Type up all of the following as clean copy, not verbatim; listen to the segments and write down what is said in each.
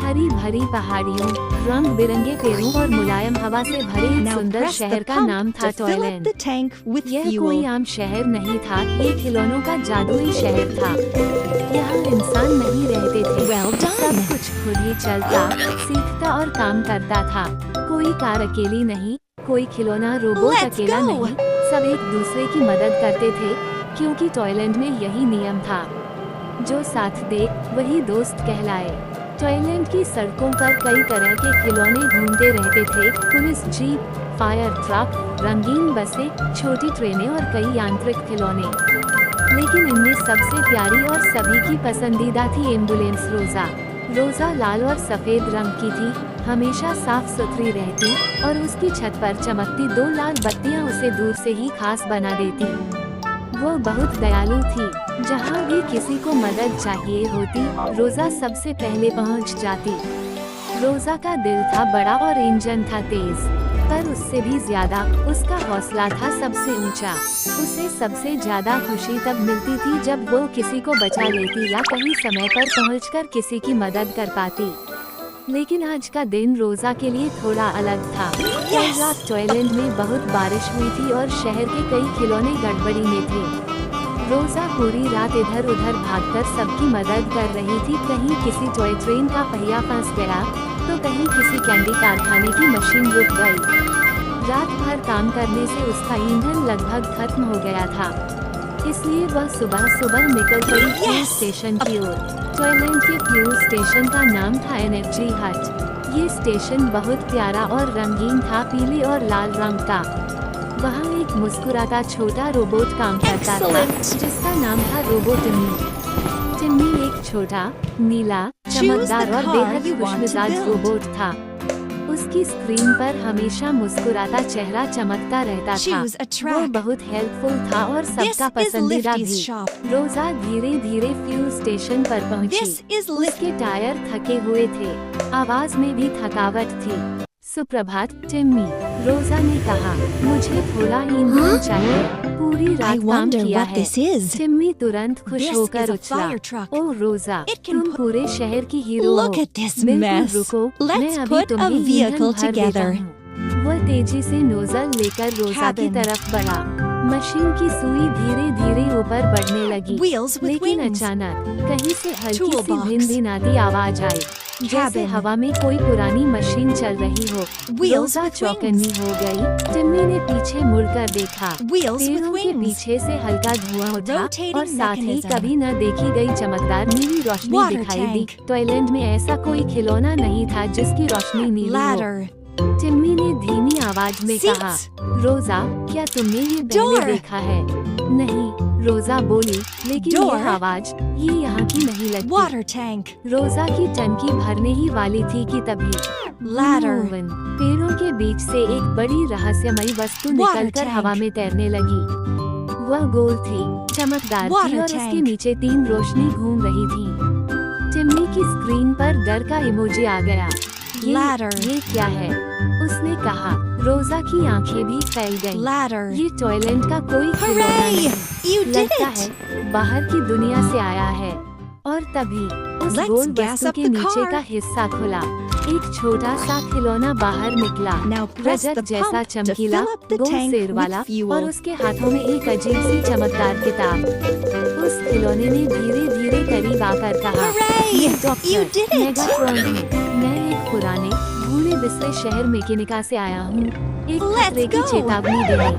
हरी भरी पहाड़ियों, रंग बिरंगे पेड़ों और मुलायम हवा से भरे एक Now सुंदर press the शहर का pump नाम था to fill up Toyland. the tank with यह कोई fuel. आम शहर नहीं था, ये खिलौनों का जादुई शहर था। यहाँ इंसान नहीं रहते थे। Well सब done. कुछ खुद ही चलता, सीखता और काम करता था। कोई कार अकेली नहीं, कोई खिलौना रोबोट Let's अकेला go. नहीं, सब एक दूसरे की मदद करते थे, क्योंकि टॉयलैंड में यही नियम था। जो साथ दे वही दोस्त कहलाए। टॉयलैंड की सड़कों पर कई तरह के खिलौने घूमते रहते थे, पुलिस जीप, फायर ट्रक, रंगीन बसें, छोटी ट्रेनें और कई यांत्रिक खिलौने। लेकिन इनमें सबसे प्यारी और सभी की पसंदीदा थी एम्बुलेंस रोजा। रोजा लाल और सफेद रंग की थी, हमेशा साफ सुथरी रहती और उसकी छत पर चमकती 2 लाल बत्तियां उसे दूर से ही खास बना देती। वो बहुत दयालु थी, जहाँ भी किसी को मदद चाहिए होती, रोजा सबसे पहले पहुँच जाती। रोजा का दिल था बड़ा और इंजन था तेज, पर उससे भी ज्यादा उसका हौसला था सबसे ऊंचा। उसे सबसे ज्यादा खुशी तब मिलती थी जब वो किसी को बचा लेती या कहीं समय पर पहुंचकर किसी की मदद कर पाती। लेकिन आज का दिन रोजा के लिए थोड़ा अलग था। कल रात टॉयलैंड में बहुत बारिश हुई थी और शहर के कई खिलौने गड़बड़ी में थे। रोजा पूरी रात इधर उधर भागकर सबकी मदद कर रही थी। कहीं किसी टॉय ट्रेन का पहिया फंस गया, तो कहीं किसी कैंडी कारखाने की मशीन रुक गई। रात भर काम करने से उसका ईंधन लगभग खत्म हो गया था, इसलिए वह सुबह सुबह निकल पड़ी फ्यूल स्टेशन की ओर। टॉयलैंड के फ्यूल स्टेशन का नाम था एनर्जी हट। ये स्टेशन बहुत प्यारा और रंगीन था, पीले और लाल रंग का। वहाँ एक मुस्कुराता छोटा रोबोट काम करता था, जिसका नाम था रोबोट टिम्मी। टिम्मी एक छोटा, नीला, चमकदार और बेहद खुशमिजाज रोबोट था। उसकी स्क्रीन पर हमेशा मुस्कुराता चेहरा चमकता रहता था। वो बहुत हेल्पफुल था और सबका पसंदीदा भी। रोजा धीरे धीरे फ्यूल स्टेशन पर पहुंची। उसके टायर थके हुए थे, आवाज में भी थकावट थी। सुप्रभात टिम्मी, रोजा ने कहा। मुझे थोड़ा ईंधन चाहिए, पूरी रात काम किया है। टिम्मी तुरंत खुश होकर उछला। ओह रोजा, तुम पूरे शहर की हीरो हो। बिल्कुल रुको, मैं अभी तुम्हें ईंधन भर देता हूँ। वह तेजी से नोजल लेकर रोजा की तरफ बढ़ा। मशीन की सुई धीरे धीरे ऊपर बढ़ने लगी, लेकिन अचानक कहीं से हल्की सी भिनभिनाती आवाज आई, जैसे हवा में कोई पुरानी मशीन चल रही हो। रोजा चौकन्नी हो गई। टिम्मी ने पीछे मुड़कर देखा। पेड़ों के पीछे से हल्का धुआं उठा और साथ ही कभी न देखी गई चमकदार नीली रोशनी दिखाई दी। टॉयलैंड में ऐसा कोई खिलौना नहीं था जिसकी रोशनी नीली हो। टिम्मी ने धीमी आवाज में कहा, रोजा, क्या तुमने ये पहले देखा है? नहीं, रोजा बोली, लेकिन यह आवाज ये यहाँ की नहीं लगती। रोजा की टंकी भरने ही वाली थी कि तभी पेड़ों के बीच से एक बड़ी रहस्यमयी वस्तु निकलकर हवा में तैरने लगी। वह गोल थी, चमकदार थी और उसके नीचे 3 रोशनी घूम रही थी। टिम्मी की स्क्रीन पर डर का इमोजी आ गया। ये क्या है? उसने कहा। रोजा की आंखें भी फैल गईं। ये टॉयलैंड का कोई खिलौना नहीं, लगता है बाहर की दुनिया से आया है। और तभी उस गोल वस्तु के नीचे का हिस्सा खुला। एक छोटा सा खिलौना बाहर निकला, रजत जैसा चमकीला, गोल सिर वाला, और उसके हाथों में एक अजीब सी चमकदार किताब। उस खिलौने ने धीरे धीरे करीब आकर कहा, ये डॉक्टर मेगाट्रॉन है। मैं एक पुराने भूले बिसरे शहर मेकेनिका से आया हूँ, एक खतरे की चेतावनी देने।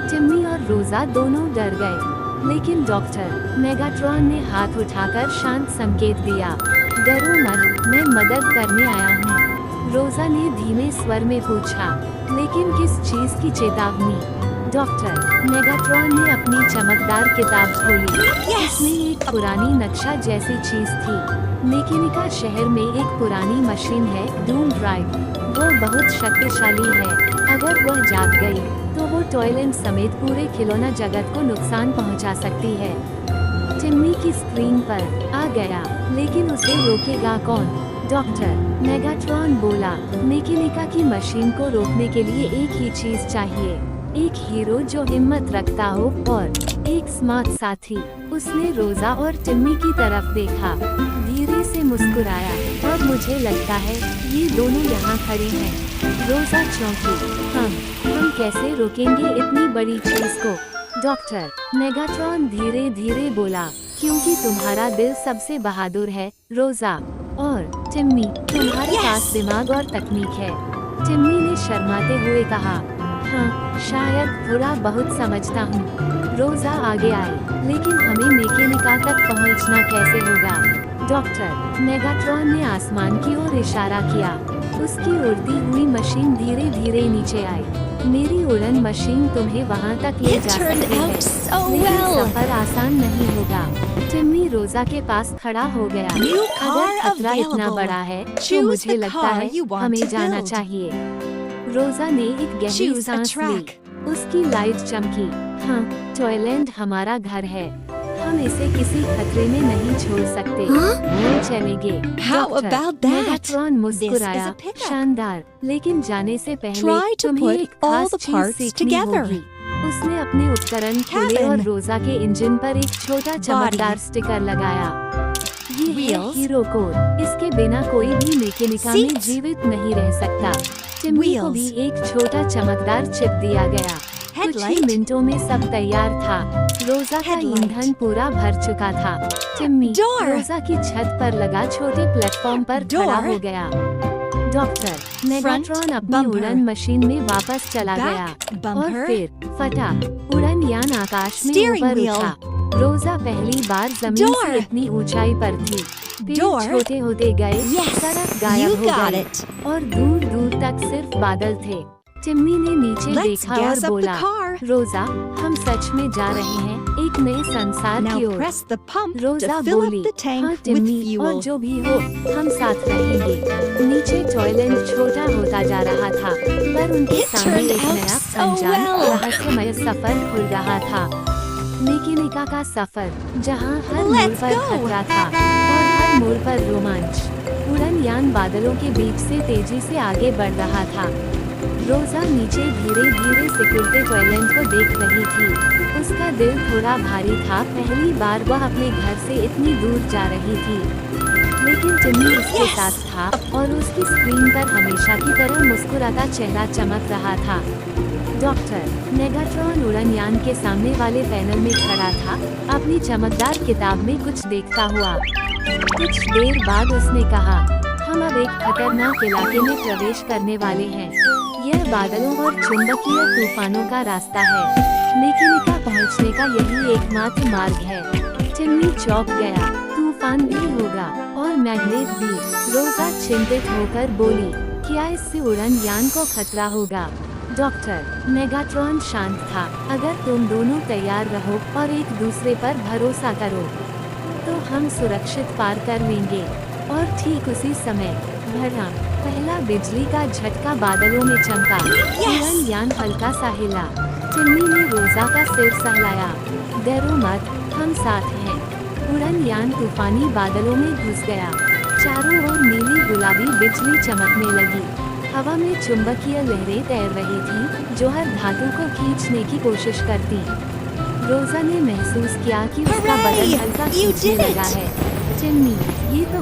टिम्मी और रोजा दोनों डर गए, लेकिन डॉक्टर मेगाट्रॉन ने हाथ उठाकर शांत संकेत दिया। डरो मत, मैं मदद करने आया हूँ। रोजा ने धीमे स्वर में पूछा, लेकिन किस चीज की चेतावनी? डॉक्टर मेगाट्रॉन ने अपनी चमकदार किताब खोली। इसमें एक पुरानी नक्शा जैसी चीज थी। मेकेनिका शहर में एक पुरानी मशीन है, डूम ड्राइव। वो बहुत शक्तिशाली है। अगर वह जाग गई, तो वो टॉयलैंड समेत पूरे खिलौना जगत को नुकसान पहुंचा सकती है। टिम्मी की स्क्रीन पर आ गया, लेकिन उसे रोकेगा कौन? डॉक्टर मेगाट्रॉन बोला, मेकेनिका की मशीन को रोकने के लिए एक ही चीज चाहिए, एक हीरो जो हिम्मत रखता हो और एक स्मार्ट साथी। उसने रोजा और टिम्मी की तरफ देखा। धीरे से मुस्कुराया, और मुझे लगता है ये दोनों यहाँ खड़े हैं। रोजा चौंकी। हम कैसे रोकेंगे इतनी बड़ी चीज को? डॉक्टर मेगाट्रॉन धीरे धीरे बोला, क्योंकि तुम्हारा दिल सबसे बहादुर है रोजा, और टिम्मी तुम्हारे पास दिमाग और तकनीक है। टिम्मी ने शर्माते हुए कहा, हाँ शायद थोड़ा बहुत समझता हूँ। रोजा आगे आई, लेकिन हमें मैकेनिका तक पहुँचना कैसे होगा? डॉक्टर मेगाट्रॉन ने आसमान की ओर इशारा किया। उसकी उड़ती हुई मशीन धीरे धीरे नीचे आई। मेरी उड़न मशीन तुम्हें वहाँ तक ले जा सकती है, लेकिन सफर आसान नहीं होगा। टिम्मी रोजा के पास खड़ा हो गया। अगर खतरा इतना बड़ा है तो मुझे लगता है हमें जाना चाहिए। रोजा ने एक गहरी सांस ली। उसकी लाइट चमकी। हाँ, टॉयलैंड हमारा घर है, हम इसे किसी खतरे में नहीं छोड़ सकते। चलेंगे। मेगाट्रॉन मुस्कुराया। शानदार, लेकिन जाने से पहले तुम्हें एक खास चीज सीखनी होगी। उसने अपने उपकरण खोले और रोजा के इंजन पर एक छोटा चमकदार स्टिकर लगाया। ये है हीरो कोड। इसके बिना कोई भी मैकेनिका में जीवित नहीं रह सकता। टिम्मी को भी एक छोटा चमकदार चिप दिया गया। कुछ ही मिनटों में सब तैयार था। रोजा का ईंधन पूरा भर चुका था। टिम्मी रोजा की छत पर लगा छोटे प्लेटफॉर्म पर खड़ा हो गया। डॉक्टर मेगाट्रॉन अपनी उड़न मशीन में वापस चला गया, और फिर फटा। उड़न यान आकाश में ऊपर उठा। रोजा पहली बार जमीन से इतनी ऊंचाई पर थी। पेड़ छोटे होते गए, सड़क गायब हो गई, और दूर दूर तक सिर्फ बादल थे। टिम्मी ने नीचे देखा और बोला, रोजा हम सच में जा रहे हैं एक नए संसार की ओर। रोजा बोली, हाँ टिम्मी, और जो भी हो हम साथ रहेंगे। नीचे टॉयलैंड छोटा होता जा रहा था, पर उनके सामने एक नया अनजान रहस्यमय सफर खुल रहा था। मैकेनिका का सफर, जहाँ हर मोड़ पर खतरा था और हर मोड़ पर रोमांच। उड़न यान बादलों के बीच से तेजी से आगे बढ़ रहा था। रोजा नीचे धीरे धीरे सिकुड़ते टॉयलैंड को देख रही थी। उसका दिल थोड़ा भारी था। पहली बार वह अपने घर से इतनी दूर जा रही थी, लेकिन टिम्मी उसके साथ था, और उसकी स्क्रीन पर हमेशा की तरह मुस्कुराता चेहरा चमक रहा था। डॉक्टर मेगाट्रॉन उड़न यान के सामने वाले पैनल में खड़ा था, अपनी चमकदार किताब में कुछ देखता हुआ। कुछ देर बाद उसने कहा, हम अब एक खतरनाक इलाके में प्रवेश करने वाले हैं। यह बादलों और चुंबकीय तूफानों का रास्ता है। मैकेनिका पहुंचने का यही एकमात्र मार्ग है। टिम्मी चौंक गया। तूफान भी होगा, और मैग्नेट भी। रोजा चिंतित होकर बोली, क्या इससे उड़न यान को खतरा होगा? डॉक्टर मेगाट्रॉन शांत था। अगर तुम दोनों तैयार रहो और एक दूसरे पर भरोसा करो, तो हम सुरक्षित पार कर लेंगे। और ठीक उसी समय भड़ाम, पहला बिजली का झटका बादलों में चमका। उड़न यान हल्का सा हिला। टिम्मी ने रोजा का सिर सहलाया। डरो मत, हम साथ हैं। उड़न यान तूफानी बादलों में घुस गया। चारों ओर नीली गुलाबी बिजली चमकने लगी। हवा में चुंबकीय लहरें तैर रही थीं, जो हर धातु को खींचने की कोशिश करती। रोजा ने महसूस किया कि उसका बदन हल्का खींचने लगा है। टिम्मी, ये तो